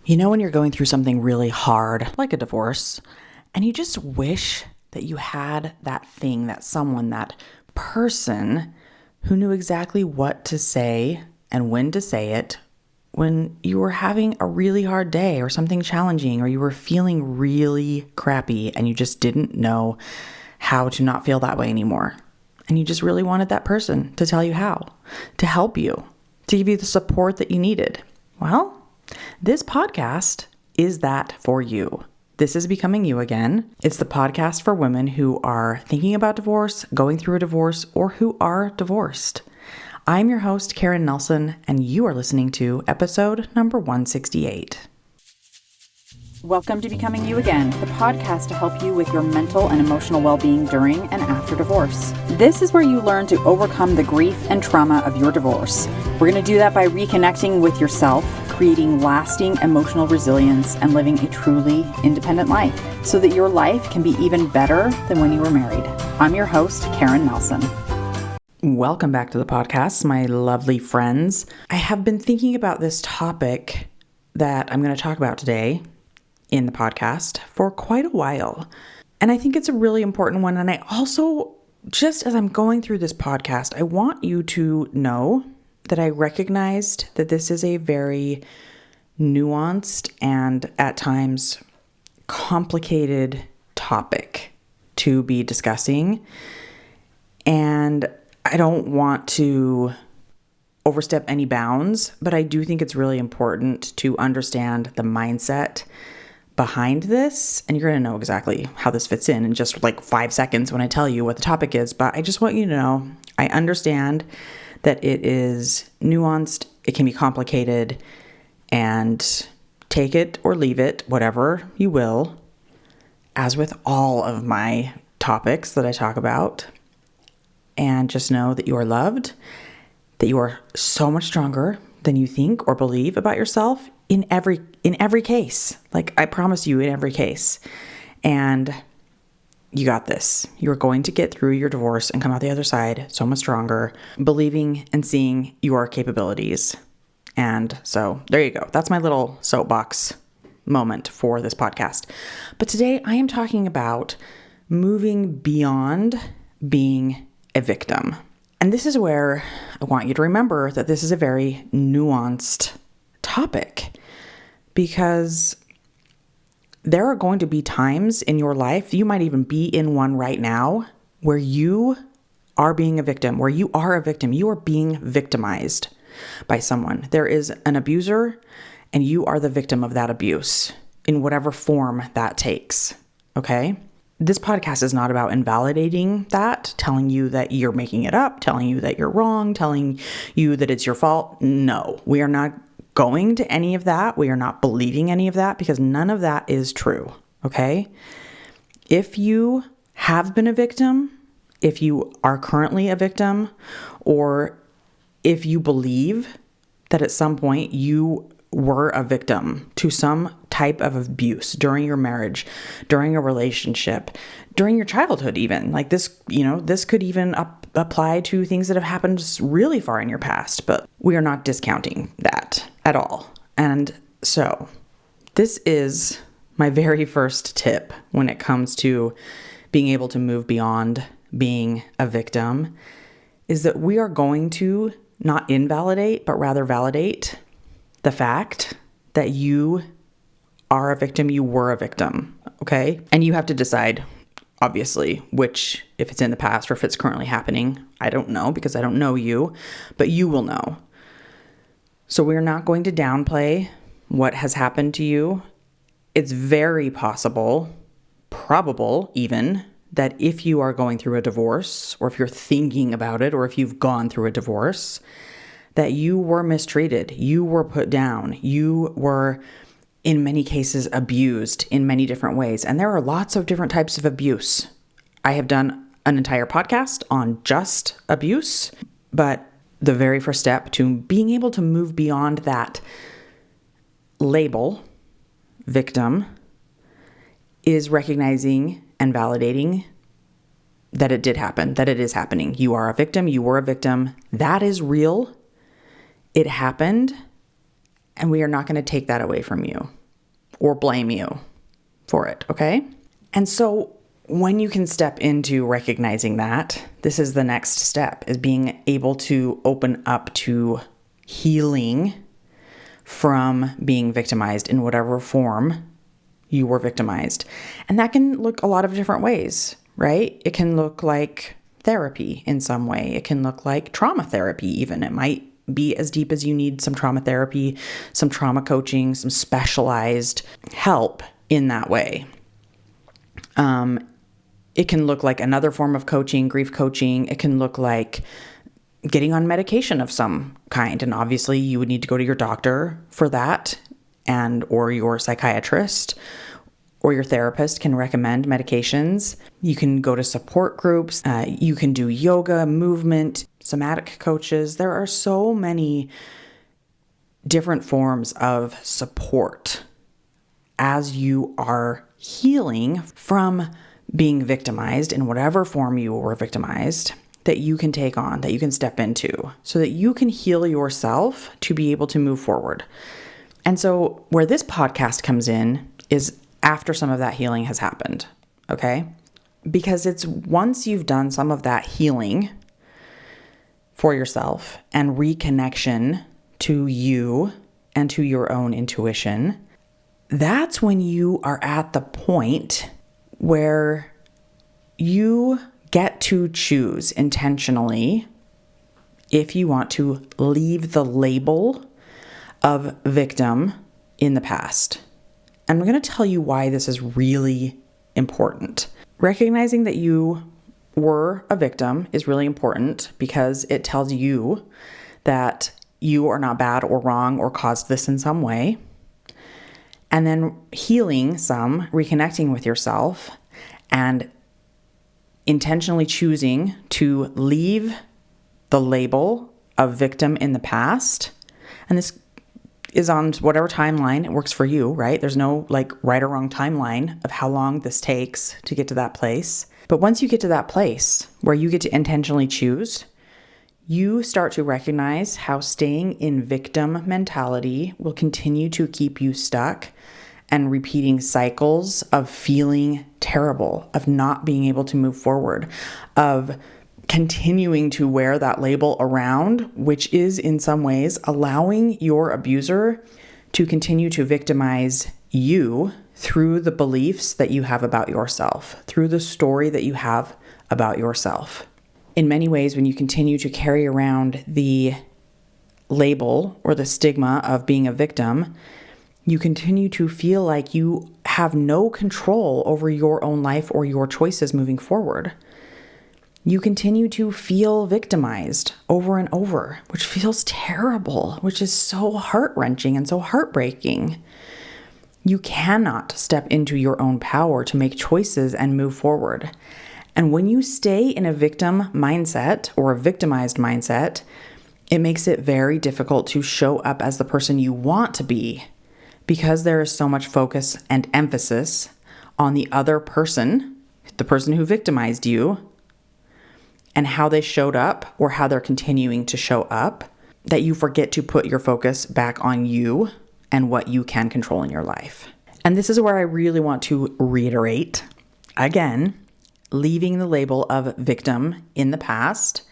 You know when you're going through something really hard, like a divorce, and you just wish that you had that thing, that someone, that person who knew exactly what to say and when to say it when you were having a really hard day or something challenging, or you were feeling really crappy and you just didn't know how to not feel that way anymore. And you just really wanted that person to tell you how, to help you, to give you the support that you needed. Well, this podcast is that for you. This is Becoming You Again. It's the podcast for women who are thinking about divorce, going through a divorce, or who are divorced. I'm your host, Karen Nelson, and you are listening to episode number 168. Welcome to Becoming You Again, the podcast to help you with your mental and emotional well-being during and after divorce. This is where you learn to overcome the grief and trauma of your divorce. We're going to do that by reconnecting with yourself, creating lasting emotional resilience, and living a truly independent life so that your life can be even better than when you were married. I'm your host, Karen Nelson. Welcome back to the podcast, my lovely friends. I have been thinking about this topic that I'm going to talk about today in the podcast for quite a while. And I think it's a really important one. And I also, just as I'm going through this podcast, I want you to know that I recognized that this is a very nuanced and at times complicated topic to be discussing. And I don't want to overstep any bounds, but I do think it's really important to understand the mindset behind this. And you're going to know exactly how this fits in just like 5 seconds when I tell you what the topic is. But I just want you to know, I understand that it is nuanced, it can be complicated, and take it or leave it, whatever you will, as with all of my topics that I talk about. And just know that you are loved, that you are so much stronger than you think or believe about yourself in every case. Like, I promise you, in every case. And you got this. You're going to get through your divorce and come out the other side so much stronger, believing and seeing your capabilities. And so there you go. That's my little soapbox moment for this podcast. But today I am talking about moving beyond being a victim. And this is where I want you to remember that this is a very nuanced topic, because there are going to be times in your life, you might even be in one right now, where you are being a victim, where you are a victim. You are being victimized by someone. There is an abuser, and you are the victim of that abuse in whatever form that takes. Okay? This podcast is not about invalidating that, telling you that you're making it up, telling you that you're wrong, telling you that it's your fault. No, we are not going to any of that. We are not believing any of that, because none of that is true. Okay? If you have been a victim, if you are currently a victim, or if you believe that at some point you were a victim to some type of abuse during your marriage, during a relationship, during your childhood even, like this, this could even apply to things that have happened really far in your past, but we are not discounting that at all. And so this is my very first tip when it comes to being able to move beyond being a victim, is that we are going to not invalidate, but rather validate the fact that you are a victim, you were a victim, okay? And you have to decide, obviously, which, if it's in the past or if it's currently happening, I don't know, because I don't know you, but you will know. So we're not going to downplay what has happened to you. It's very possible, probable even, that if you are going through a divorce, or if you're thinking about it, or if you've gone through a divorce, that you were mistreated, you were put down, you were, in many cases, abused in many different ways. And there are lots of different types of abuse. I have done an entire podcast on just abuse, but the very first step to being able to move beyond that label, victim, is recognizing and validating that it did happen, that it is happening. You are a victim, you were a victim. That is real. It happened. And we are not going to take that away from you or blame you for it, okay? And so when you can step into recognizing that, this is the next step, is being able to open up to healing from being victimized in whatever form you were victimized. And that can look a lot of different ways, right? It can look like therapy in some way. It can look like trauma therapy even. It might be as deep as you need some trauma therapy, some trauma coaching, some specialized help in that way. It can look like another form of coaching, grief coaching. It can look like getting on medication of some kind. And obviously you would need to go to your doctor for that, and or your psychiatrist or your therapist can recommend medications. You can go to support groups. You can do yoga, movement, somatic coaches. There are so many different forms of support as you are healing from being victimized in whatever form you were victimized, that you can take on, that you can step into, so that you can heal yourself to be able to move forward. And so where this podcast comes in is after some of that healing has happened, okay? Because it's once you've done some of that healing for yourself and reconnection to you and to your own intuition, that's when you are at the point where you get to choose intentionally if you want to leave the label of victim in the past. And I'm going to tell you why this is really important. Recognizing that you were a victim is really important because it tells you that you are not bad or wrong or caused this in some way. And then healing some, reconnecting with yourself, and intentionally choosing to leave the label of victim in the past. And this is on whatever timeline it works for you, right? There's no like right or wrong timeline of how long this takes to get to that place. But once you get to that place where you get to intentionally choose, you start to recognize how staying in victim mentality will continue to keep you stuck and repeating cycles of feeling terrible, of not being able to move forward, of continuing to wear that label around, which is in some ways allowing your abuser to continue to victimize you through the beliefs that you have about yourself, through the story that you have about yourself. In many ways, when you continue to carry around the label or the stigma of being a victim, you continue to feel like you have no control over your own life or your choices moving forward. You continue to feel victimized over and over, which feels terrible, which is so heart-wrenching and so heartbreaking. You cannot step into your own power to make choices and move forward. And when you stay in a victim mindset or a victimized mindset, it makes it very difficult to show up as the person you want to be, because there is so much focus and emphasis on the other person, the person who victimized you, and how they showed up or how they're continuing to show up, that you forget to put your focus back on you and what you can control in your life. And this is where I really want to reiterate, again, leaving the label of victim in the past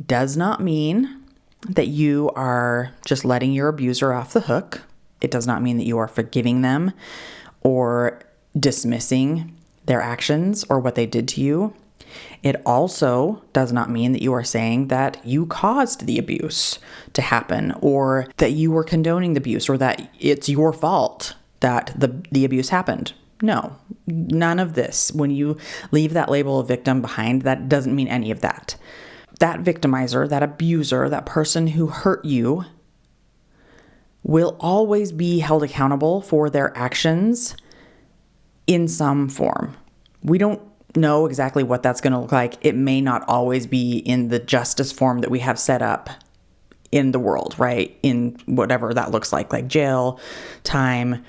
does not mean that you are just letting your abuser off the hook. It does not mean that you are forgiving them or dismissing their actions or what they did to you. It also does not mean that you are saying that you caused the abuse to happen or that you were condoning the abuse or that it's your fault that the abuse happened. No, none of this. When you leave that label of victim behind, that doesn't mean any of that. That victimizer, that abuser, that person who hurt you will always be held accountable for their actions in some form. We don't know exactly what that's going to look like. It may not always be in the justice form that we have set up in the world, right? In whatever that looks like jail, time,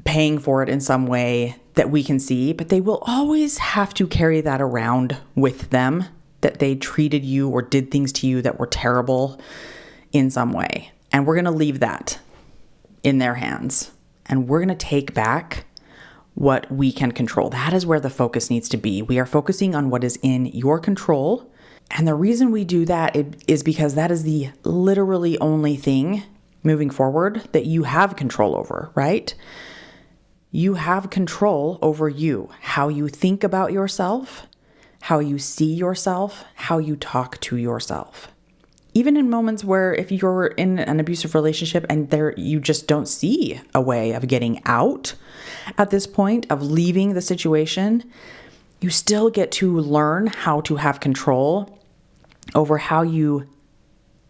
paying for it in some way that we can see, but they will always have to carry that around with them, that they treated you or did things to you that were terrible in some way. And we're going to leave that in their hands. And we're going to take back what we can control. That is where the focus needs to be. We are focusing on what is in your control. And the reason we do that is because that is the literally only thing moving forward that you have control over, right? You have control over you, how you think about yourself, how you see yourself, how you talk to yourself. Even in moments where if you're in an abusive relationship and you just don't see a way of getting out at this point, of leaving the situation, you still get to learn how to have control over how you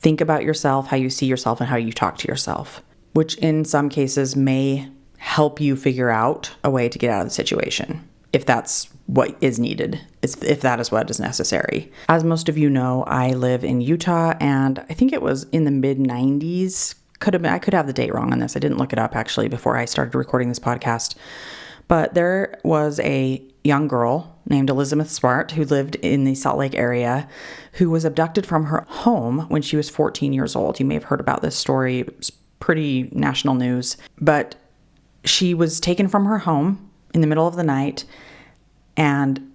think about yourself, how you see yourself, and how you talk to yourself, which in some cases may help you figure out a way to get out of the situation, if that's what is needed, if that is what is necessary. As most of you know, I live in Utah, and I think it was in the mid-90s. I could have the date wrong on this. I didn't look it up actually before I started recording this podcast. But there was a young girl named Elizabeth Smart who lived in the Salt Lake area who was abducted from her home when she was 14 years old. You may have heard about this story. It's pretty national news. But she was taken from her home in the middle of the night and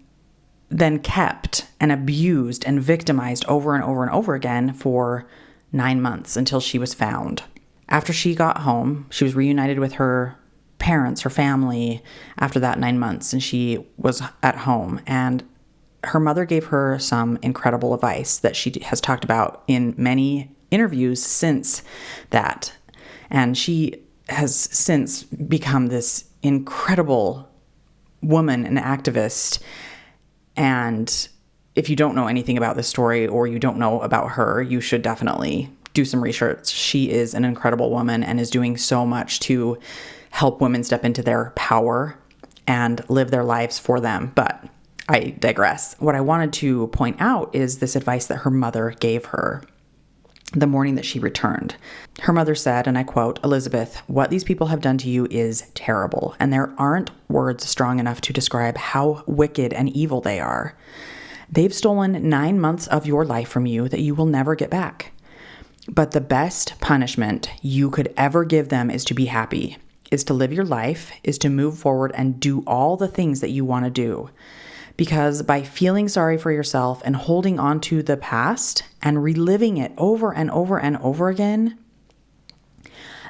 then kept and abused and victimized over and over and over again for 9 months until she was found. After she got home, she was reunited with her parents, her family, after that 9 months, and she was at home. And her mother gave her some incredible advice that she has talked about in many interviews since that. And she has since become this incredible woman and activist. And if you don't know anything about this story or you don't know about her, you should definitely do some research. She is an incredible woman and is doing so much to help women step into their power and live their lives for them. But I digress. What I wanted to point out is this advice that her mother gave her the morning that she returned. Her mother said, and I quote, "Elizabeth, what these people have done to you is terrible, and there aren't words strong enough to describe how wicked and evil they are. They've stolen 9 months of your life from you that you will never get back. But the best punishment you could ever give them is to be happy, is to live your life, is to move forward and do all the things that you want to do. Because by feeling sorry for yourself and holding on to the past and reliving it over and over and over again,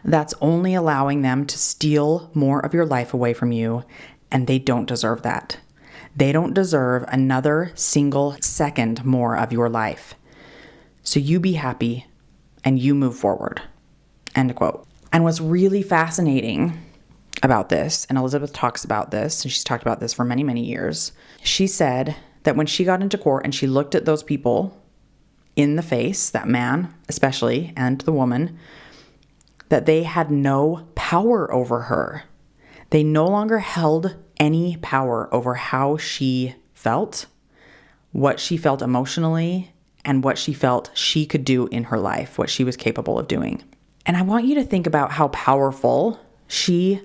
that's only allowing them to steal more of your life away from you, and they don't deserve that. They don't deserve another single second more of your life. So you be happy and you move forward." End quote. And what's really fascinating about this, and Elizabeth talks about this, and she's talked about this for many, many years, she said that when she got into court and she looked at those people in the face, that man especially, and the woman, that they had no power over her. They no longer held any power over how she felt, what she felt emotionally, and what she felt she could do in her life, what she was capable of doing. And I want you to think about how powerful she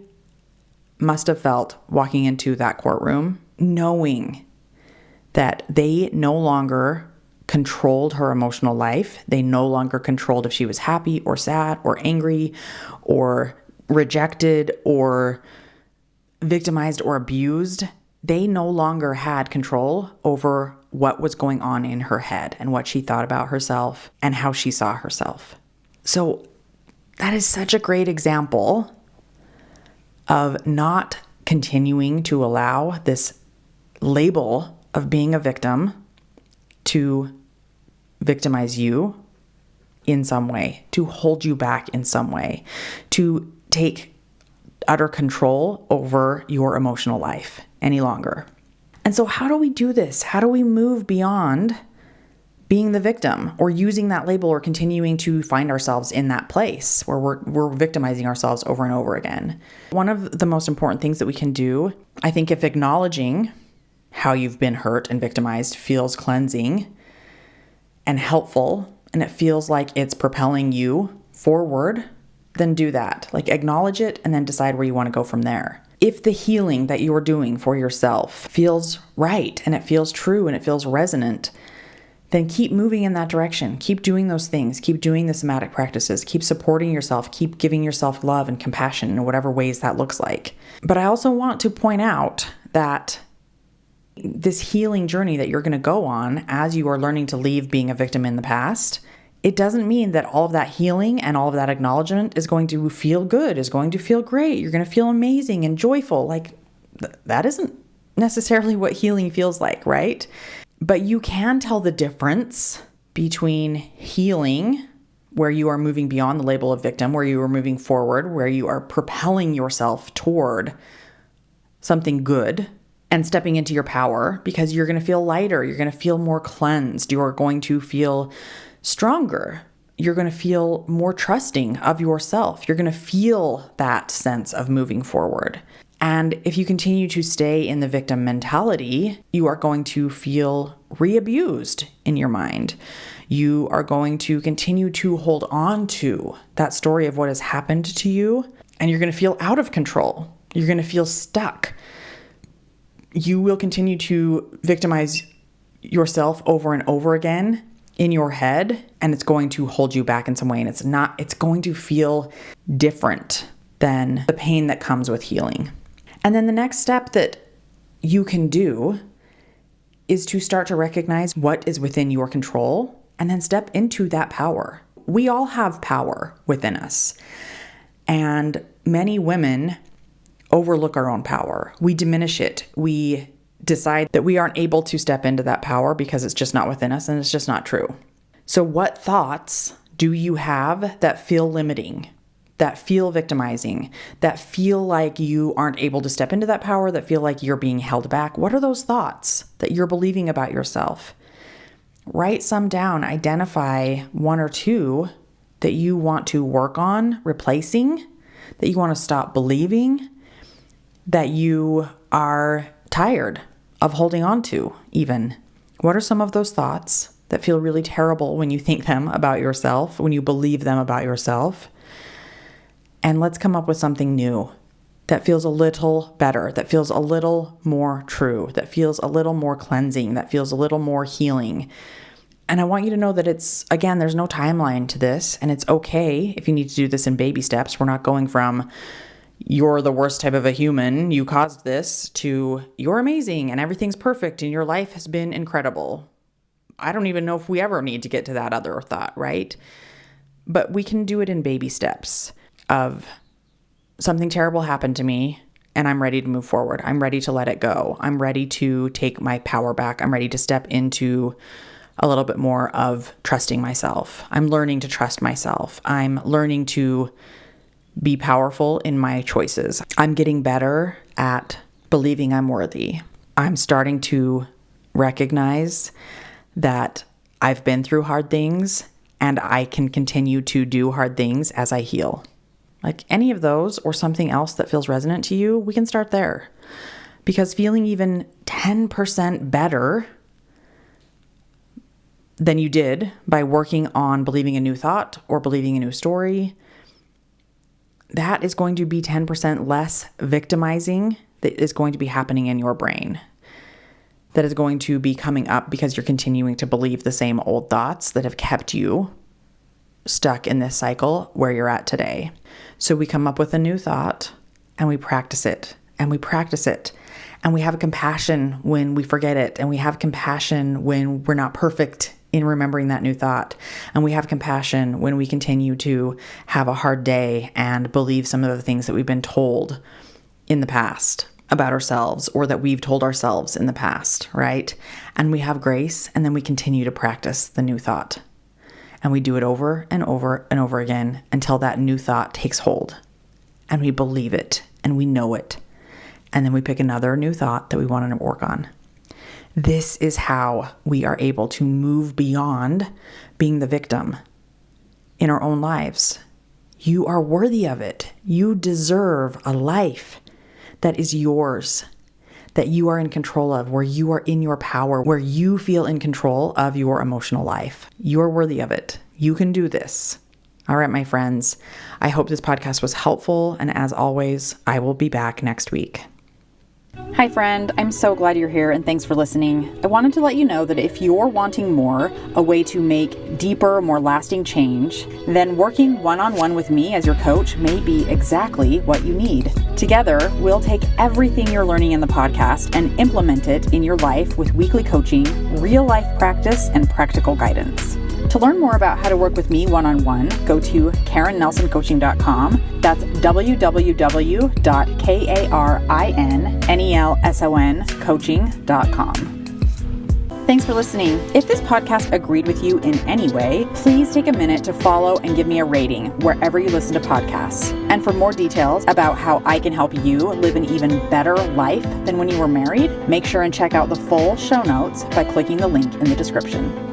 must have felt walking into that courtroom, knowing that they no longer controlled her emotional life. They no longer controlled if she was happy or sad or angry or rejected or victimized or abused. They no longer had control over what was going on in her head and what she thought about herself and how she saw herself. So that is such a great example of not continuing to allow this label of being a victim to victimize you in some way, to hold you back in some way, to take utter control over your emotional life any longer. And so how do we do this? How do we move beyond being the victim or using that label or continuing to find ourselves in that place where we're victimizing ourselves over and over again? One of the most important things that we can do, I think, if acknowledging how you've been hurt and victimized feels cleansing and helpful, and it feels like it's propelling you forward, then do that. Like, acknowledge it and then decide where you want to go from there. If the healing that you are doing for yourself feels right and it feels true and it feels resonant, then keep moving in that direction. Keep doing those things. Keep doing the somatic practices. Keep supporting yourself. Keep giving yourself love and compassion in whatever ways that looks like. But I also want to point out that this healing journey that you're going to go on as you are learning to leave being a victim in the past, it doesn't mean that all of that healing and all of that acknowledgement is going to feel good, is going to feel great. You're going to feel amazing and joyful. Like that isn't necessarily what healing feels like, right? But you can tell the difference between healing, where you are moving beyond the label of victim, where you are moving forward, where you are propelling yourself toward something good and stepping into your power, because you're going to feel lighter. You're going to feel more cleansed. You're going to feel stronger. You're going to feel more trusting of yourself. You're going to feel that sense of moving forward. And if you continue to stay in the victim mentality, you are going to feel re-abused in your mind. You are going to continue to hold on to that story of what has happened to you, and you're going to feel out of control. You're going to feel stuck. You will continue to victimize yourself over and over again in your head, and it's going to hold you back in some way, and it's going to feel different than the pain that comes with healing. And then the next step that you can do is to start to recognize what is within your control and then step into that power. We all have power within us. And many women overlook our own power. We diminish it. We decide that we aren't able to step into that power because it's just not within us, and it's just not true. So what thoughts do you have that feel limiting, that feel victimizing, that feel like you aren't able to step into that power, that feel like you're being held back? What are those thoughts that you're believing about yourself? Write some down. Identify one or two that you want to work on replacing, that you want to stop believing, that you are tired of holding on to even. What are some of those thoughts that feel really terrible when you think them about yourself, when you believe them about yourself? And let's come up with something new that feels a little better, that feels a little more true, that feels a little more cleansing, that feels a little more healing. And I want you to know that there's no timeline to this, and it's okay if you need to do this in baby steps. We're not going from you're the worst type of a human, you caused this, to you're amazing and everything's perfect and your life has been incredible. I don't even know if we ever need to get to that other thought, right? But we can do it in baby steps of something terrible happened to me and I'm ready to move forward. I'm ready to let it go. I'm ready to take my power back. I'm ready to step into a little bit more of trusting myself. I'm learning to trust myself. I'm learning to be powerful in my choices. I'm getting better at believing I'm worthy. I'm starting to recognize that I've been through hard things and I can continue to do hard things as I heal. Like any of those or something else that feels resonant to you, we can start there. Because feeling even 10% better than you did by working on believing a new thought or believing a new story, that is going to be 10% less victimizing that is going to be happening in your brain. That is going to be coming up because you're continuing to believe the same old thoughts that have kept you stuck in this cycle where you're at today. So we come up with a new thought and we practice it and we practice it. And we have compassion when we forget it. And we have compassion when we're not perfect in remembering that new thought. And we have compassion when we continue to have a hard day and believe some of the things that we've been told in the past about ourselves or that we've told ourselves in the past, right? And we have grace, and then we continue to practice the new thought. And we do it over and over and over again until that new thought takes hold. And we believe it and we know it. And then we pick another new thought that we want to work on. This is how we are able to move beyond being the victim in our own lives. You are worthy of it. You deserve a life that is yours, that you are in control of, where you are in your power, where you feel in control of your emotional life. You're worthy of it. You can do this. All right, my friends. I hope this podcast was helpful. And as always, I will be back next week. Hi friend, I'm so glad you're here and thanks for listening. I wanted to let you know that if you're wanting more, a way to make deeper, more lasting change, then working one-on-one with me as your coach may be exactly what you need. Together, we'll take everything you're learning in the podcast and implement it in your life with weekly coaching, real-life practice, and practical guidance. To learn more about how to work with me one-on-one, go to KarenNelsonCoaching.com. That's www.KarenNelsonCoaching.com. Thanks for listening. If this podcast agreed with you in any way, please take a minute to follow and give me a rating wherever you listen to podcasts. And for more details about how I can help you live an even better life than when you were married, make sure and check out the full show notes by clicking the link in the description.